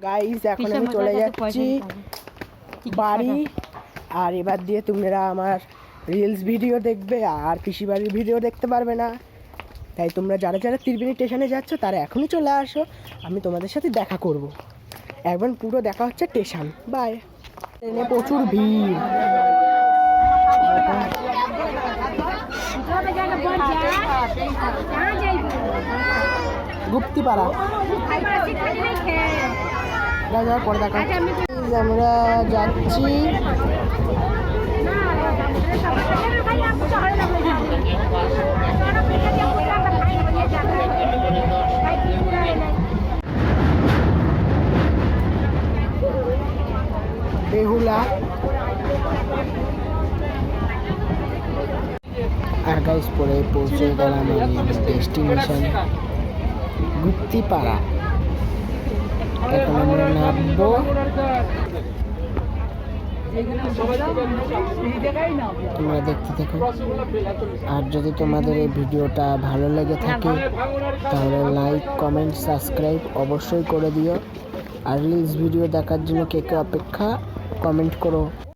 Guys এখন আমি চলে যাচ্ছি বাড়ি। আর এবার দিয়ে তোমরা আমার রিলস ভিডিও দেখবে আর পিসি বাড়ির ভিডিও দেখতে পারবে না। তাই তোমরা যারা যারা ত্রিবেণী স্টেশনে যাচ্ছ তারা এখনই চলে আসো, আমি তোমাদের সাথে দেখা করব। একবার পুরো দেখা হচ্ছে স্টেশন। বাই। ট্রেনে প্রচুর ভিড়। গুপ্তিপাড়া যাওয়ার পরে দেখা। আমরা যাচ্ছি বেহুলা। আর গাইস পরে পৌঁছে গেলাম ডেস্টিনেশন গুপ্তিপাড়া। এখন আমরা নামবো। তোমরা দেখতে থাকো। আর যদি তোমাদের এই ভিডিওটা ভালো লেগে থাকে তাহলে লাইক কমেন্ট সাবস্ক্রাইব অবশ্যই করে দিও। আর রিলস ভিডিও দেখার জন্য কে কে অপেক্ষা কমেন্ট করো।